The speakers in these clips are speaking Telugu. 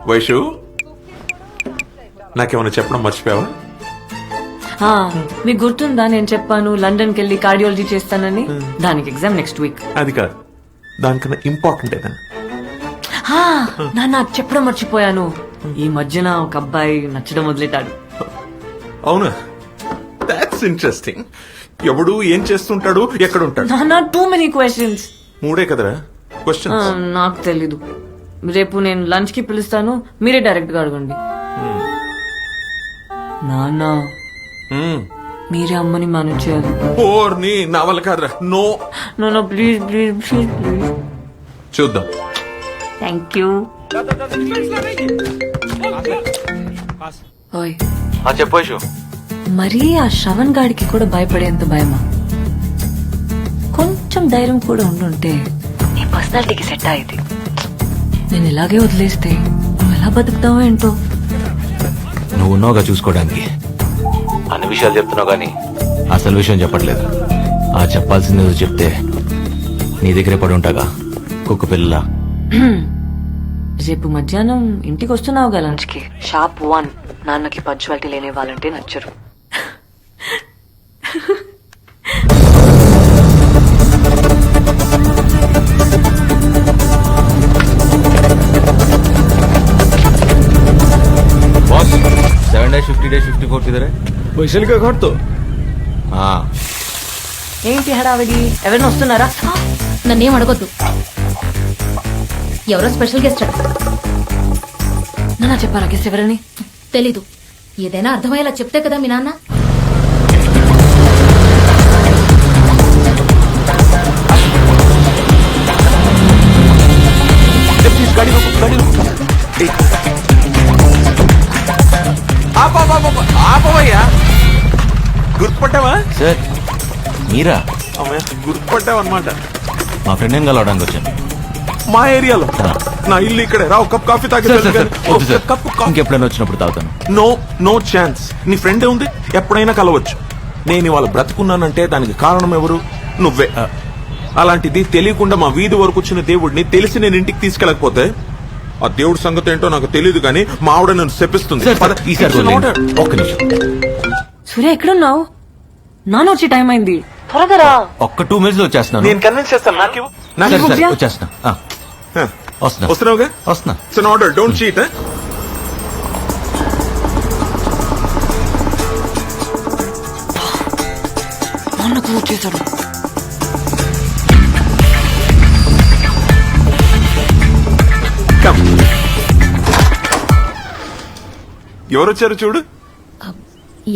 వైషు నాకేమైనా చెప్పడం మర్చిపోయావా? మీకు గుర్తుందా నేను చెప్పాను లండన్ కెళ్ళి కార్డియాలజీ చేస్తానని? దానికి ఎగ్జామ్ నెక్స్ట్ వీక్. అది కాదు, దానికన్నా ఇంపార్టెంట్ ఏదన్నా. నాన్న చెప్పడం మర్చిపోయాను, ఈ మధ్యన ఒక అబ్బాయి నచ్చడం వదిలేటాడు. అవునా? That's interesting. ఎవడు ఏం చేస్తుంటాడు, ఎక్కడ ఉంటాడు? నాన్న టూ మెనీ క్వశ్చన్స్. 3 కదరా క్వశ్చన్స్? నాకు తెలీదు. రేపు నేను లంచ్ కి పిలుస్తాను, మీరే డైరెక్ట్ గా అడగండి. నాన్న మీరే అమ్మని మేనేజ్ చేయాలి. ఓర్ని నా వల్ల కాదురా. No no please please please please. చూద్దాం. Thank you. ఓయ్ చెప్పు. మరీ ఆ శ్రవణ్ గాడికి కూడా భయపడేంత భయమా? కొంచెం ధైర్యం కూడా ఉండుంటే నీ పర్సనాలిటీకి సెట్ అయ్యేది. నేను ఇలాగే వదిలేస్తే నువ్వు ఎలా బతుకుతావో ఏంటో. నువ్వు ఉన్నావుగా చూసుకోవడానికి. అన్ని విషయాలు చెప్తున్నావు కానీ అసలు విషయం చెప్పట్లేదు. ఆ చెప్పాల్సింది చెప్తే నీ దగ్గరే పడి ఉంటాగా కుక్క పిల్ల. రేపు మధ్యాహ్నం ఇంటికి వస్తున్నావుగా లంచ్ కి? షాప్ 1. నాన్నకి పంచువాలిటీ లేని వాళ్ళంటే నచ్చరు. बॉस 7 days 50 days 54 किधर है? वैशाली का घर तो हाँ ఏంటి హడావిడి? ఎవరైనా వస్తున్నారా? నన్నేం అడగొద్దు. ఎవరో స్పెషల్ గెస్ట్ అడు. నాన్న చెప్పారా గెస్ట్ ఎవరని? తెలీదు. ఏదైనా అర్థమయ్యేలా చెప్తే కదా మీ నాన్న. ఆపవయ్యా. గుర్తుపట్టావా? సార్ మీరా? గుర్తుపట్టావు అనమాట. మా ఫ్రెండ్ ఏం కలవడానికి వచ్చాను. మా ఏరియాలో. నా ఇల్లు ఇక్కడే. రావు కప్ కాఫీ తాగి. ఇంకెప్పుడైనా వచ్చినప్పుడు తాగుతాను. No no chance. నీ ఫ్రెండే ఉంది, ఎప్పుడైనా కలవచ్చు. నేను ఇవాళ బ్రతుకున్నానంటే దానికి కారణం ఎవరు? నువ్వే. అలాంటిది తెలియకుండా మా వీధి వరకు వచ్చిన దేవుడిని తెలిసి నేను ఇంటికి తీసుకెళ్ళకపోతే ఆ దేవుడి సంగతి ఏంటో నాకు తెలియదు కానీ మా ఆవిడ నన్ను శపిస్తుంది. ఒక్క నిమిషం. సూర్య ఎక్కడున్నావు? నాన్న వచ్చే టైం అయింది, త్వరగా రా. ఒక్క 2 minutes లో వచ్చేస్తున్నాను. నేను కన్విన్స్ చేస్తాను. వచ్చేస్తున్నా. వస్తున్నావుగా? వస్తున్నా. It's an order, don't cheat. నాన్నకు వచ్చేసాడు. ఎవరొచ్చారు చూడు.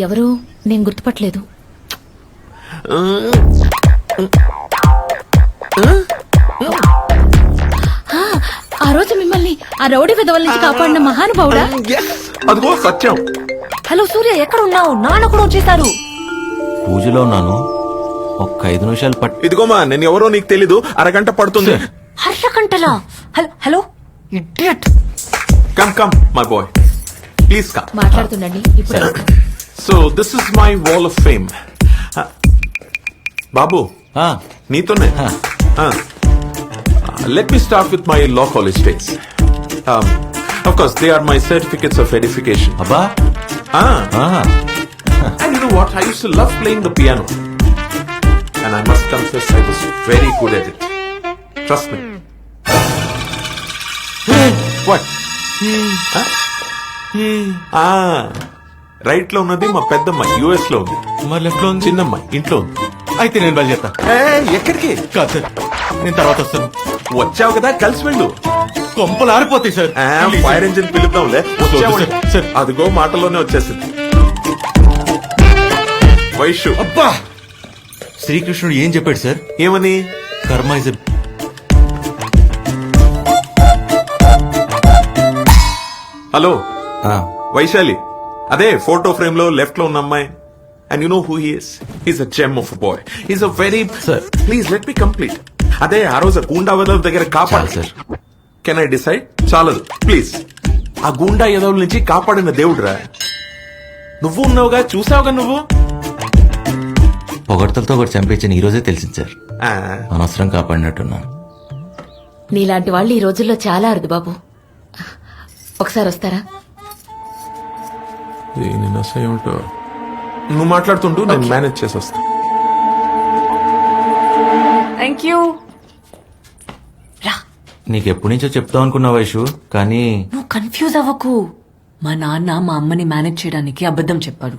ఎవరు? నేను గుర్తుపట్టలేదు. ఆ రోజు మిమ్మల్ని ఆ రౌడీ విధవల నుంచి కాపాడిన మహానుభావుడా? అదిగో సత్యం. హలో సూర్య ఎక్కడ ఉన్నావు? నాన్న కూడా వచ్చేసారు. పూజలో ఉన్నాను. ఒక్క 5 నిమిషాలు ఇదిగోమా, నేను ఎవరో నీకు తెలీదు. అరగంట పడుతుంది. అరగంటలా? Hello hello idiot. Come come my boy, please come. మాట్లాడుతుండండి ఇప్పుడు. So this is my wall of fame. బాబు నీతోనే. Let me start with my law college days. Of course, they are my certificates of edification. Abba? And you know what? I used to love playing the piano. And I must confess, I was very good at it. Trust me. What? Right లో ఉన్నది మా పెద్దమ్మ, US లో ఉంది. మరి లెఫ్ట్ లో ఉంది చిన్నమ్మ ఇంట్లో ఉంది. అయితే నేను బయలుదేరుతా. ఎక్కడికి? కాదు సార్, నేను తర్వాత వస్తాను. వచ్చావు కదా, కలిసి వెళ్ళు. కొంపలు ఆరిపోతాయి సార్. ఫైర్ ఇంజిన్ పిలుద్దాంలే. సార్ అదిగో మాటల్లోనే వచ్చేసింది. వైషు. అబ్బా, శ్రీకృష్ణుడు ఏం చెప్పాడు సార్? ఏమని? కర్మ ఇస్. హలో వైశాలి, అదే ఫోటో ఫ్రేమ్ లో లెఫ్ట్ లో ఉన్న అమ్మాయి. And you know who he is? He's a gem of a boy. He's a very... Sir. Please let me complete. అదే ఆ రోజు గూండా వెదల దగ్గర కాపాడు. Sir can I decide? చాలదు ప్లీజ్. ఆ గూండా ఎదవుల నుంచి కాపాడిన దేవుడురా. నువ్వు ఉన్నావుగా, చూసావుగా నువ్వు. పొగడ్తలతో ఒకటి చంపేచ్చని ఈ రోజే తెలిసింది సార్. అనవసరం కాపాడినట్టున్నాను. నీలాంటి వాళ్ళు ఈ రోజుల్లో చాలా అరుదు బాబు. ఒకసారి వస్తారా? దీని నస ఏమిటో. నువ్వు మాట్లాడుతుంటూ నేను మేనేజ్ చేసి వస్తా. Thank you. రా. నీకు ఎప్పటి నుంచో చెప్తావు అనుకున్నా వైషు, కానీ నువ్వు కన్ఫ్యూజ్ అవ్వకు. మా నాన్న మా అమ్మని మేనేజ్ చేయడానికి అబద్ధం చెప్పాడు.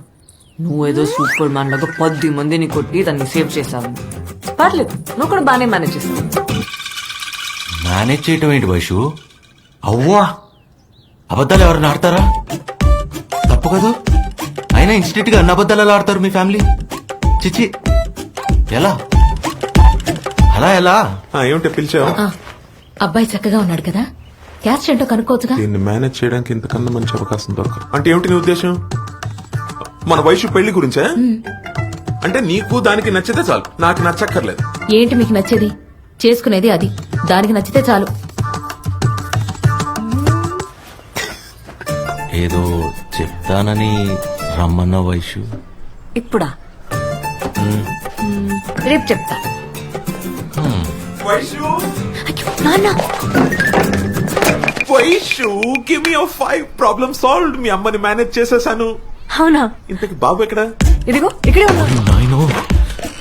నువ్వేదో సూపర్ మ్యాన్ లాగా 10 మందిని కొట్టి దాన్ని సేవ్ చేశావు. పర్లేదు, నువ్వు కూడా బాగానే మేనేజ్ చేస్తావు. మేనేజ్ చేయటం ఏంటి వైషు? అవ్వా, అబద్ధాలు ఎవరైనా ఆడతారా? తప్పు కదా. అయినా ఇన్స్టిట్యూట్ గా అన్ని అబద్ధాలు ఎలా ఆడతారు మీ ఫ్యామిలీ? చిచి, ఎలా అలా ఎలా? ఏమిటో పిలిచావు? అబ్బాయి చక్కగా ఉన్నాడు కదా, క్యాస్ట్ ఏంటో కనుక్కోవచ్చుగా. దీన్ని మేనేజ్ చేయడానికి ఇంతకన్నా మంచి అవకాశం దొరకదు. అంటే ఏమిటి నీ ఉద్దేశం? మన వయసు పెళ్లి గురించే? అంటే నీకు దానికి నచ్చితే చాలు, నాకు నచ్చక్కర్లేదు. ఏంటి మీకు నచ్చేది? చేసుకునేది అది, దానికి నచ్చితే చాలు. ఏదో చెప్తానని రమ్మన్న వైషు. ఇప్పుడా? రేపు చెప్తా. వైషు, అయ్యో, నాన్న. Vaishu, give me 5 problem solved. మీ అమ్మని మేనేజ్ చేసేసాను. అవునా? ఇంతకి బాబు ఎక్కడ? ఇదిగో ఇక్కడే ఉన్నా. నాయనో,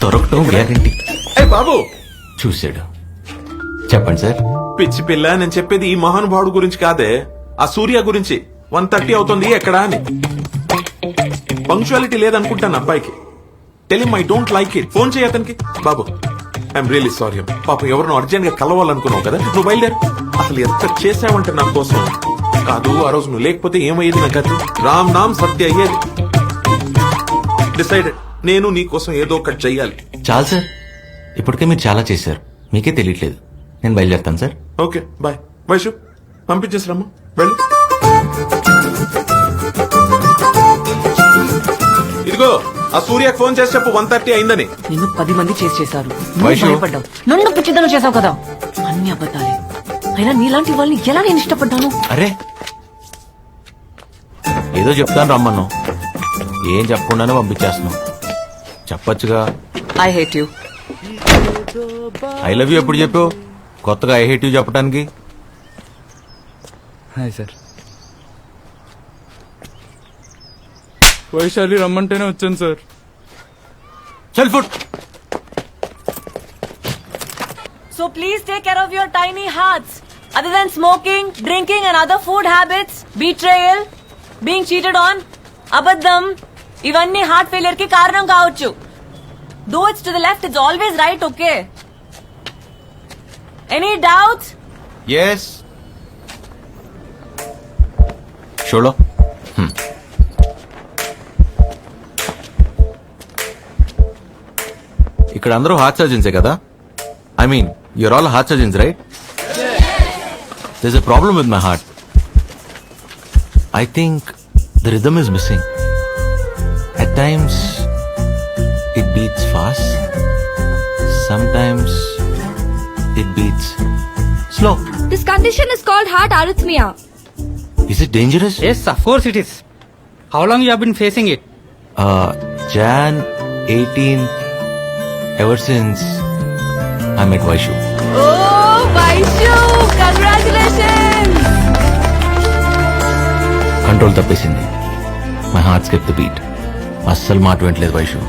దొరకటం గ్యారంటీ. ఏ బాబు, చూశాడు. చెప్పండి సార్. పిచ్చి పిల్ల, నేను చెప్పేది ఈ మహానుభావుడు గురించి కాదే, ఆ సూర్య గురించి. 1:30 అవుతుంది, ఎక్కడా అని. పంక్చువాలిటీ లేదనుకుంటాను అబ్బాయికి. Tell him I don't like it. Phone చేయి అతనికి. బాబు, ఐఎమ్ రియలీ సారీ. పాపం ఎవరినో అర్జెంట్ గా కలవాలనుకున్నావు కదా, నువ్వు బయలుదేరు. అసలు ఎంత చేసావంటే నా కోసం. కాదు, ఆ రోజు నువ్వు లేకపోతే ఏమయ్యేది నా గతి? రామ్ నామ్ సత్య అయ్యేది. డిసైడెడ్, నేను నీ కోసం ఏదో ఒకటి చెయ్యాలి. చాలు సార్, ఇప్పటికే మీరు చాలా చేశారు, మీకే తెలియట్లేదు. నేను బయలుదేరుతాను సార్. Okay, bye. వైషు, పంపించేసిరమ్మా, వెళ్ళు. ఇదిగో, ఆ సూర్యకి ఫోన్ చేసి చెప్పు 1:30 అయిందని. నిన్ను 10 మంది చేశారు. వైషు. నువ్వు భయపడ్డావు. నన్ను పిచ్చిదనం చేసావు కదా. అన్ని అబద్ధాలే. అయినా నీలాంటి వాళ్ళని ఎలా నేను ఇష్టపడ్డాను? అరే, ఏదో చెప్తాను రమ్మన్నావు, ఏం చెప్పకుండానే పంపించేస్తున్నావు. చెప్పొచ్చుగా. I hate you. I love you ఎప్పుడు చెప్పావు? కొత్తగా ఐ హేట్ యూ చెప్పడానికి? Hi sir. వైశాలి రమ్మంటేనే వచ్చాను సార్. చల్ food. So please take care of your tiny hearts. Other than smoking, drinking and other food habits, betrayal, being cheated on, abaddam, ఇవన్నీ హార్ట్ ఫెయిలియర్ కి కారణం కావచ్చు. Though it's to the left, it's always right, okay? Any doubts? Yes. చూడో. ఇక్కడ అందరూ హార్ట్ సర్జన్సే కదా? I mean, you're all heart surgeons, right? There's a problem with my heart. I think the rhythm is missing. At times, it beats fast. Sometimes, it beats slow. This condition is called heart arrhythmia. Is it dangerous? Yes, of course it is. How long you have been facing it? Jan 18th, ever since I met Vaishu. Oh, Vaishu! Congratulations! Control తప్పేసింది. My heart skip the beat. అస్సలు మాట వింటలేదు వైషు.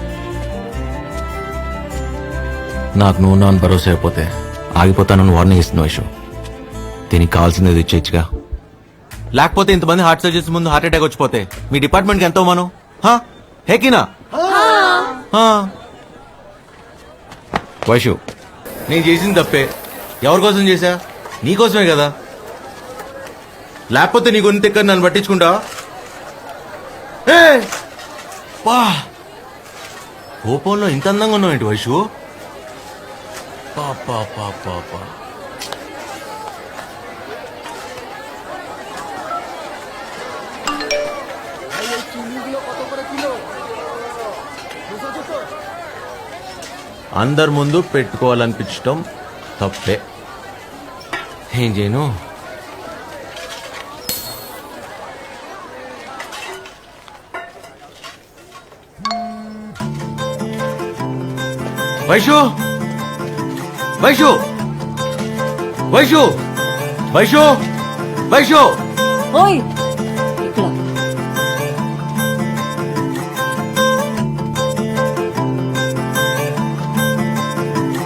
నాకు నువ్వు నాన్న భరోసా అయిపోతే ఆగిపోతానని వార్నింగ్ ఇస్తుంది వైషు. దీనికి కావాల్సింది ఇచ్చేచ్చుగా. లేకపోతే ఇంతమంది హార్ట్ సర్జరీస్ ముందు హార్ట్ అటాక్ వచ్చిపోతే మీ డిపార్ట్మెంట్ కి ఎంతో మనం హేకినా. వైషు, నేను చేసింది తప్పే. ఎవరి కోసం చేశా? నీకోసమే కదా. లేకపోతే నీ గొంతు ఎక్కడ నన్ను పట్టించుకుంటా? కోపంలో ఇంత అందంగా ఉన్నావు ఏంటి వైషు? పాపా పాపా. అందరి ముందు పెట్టుకోవాలనిపించటం తప్పే. ఏం చేయను? వైషు, వైషు, వైషు, వైషు, వైషు. ఓయ్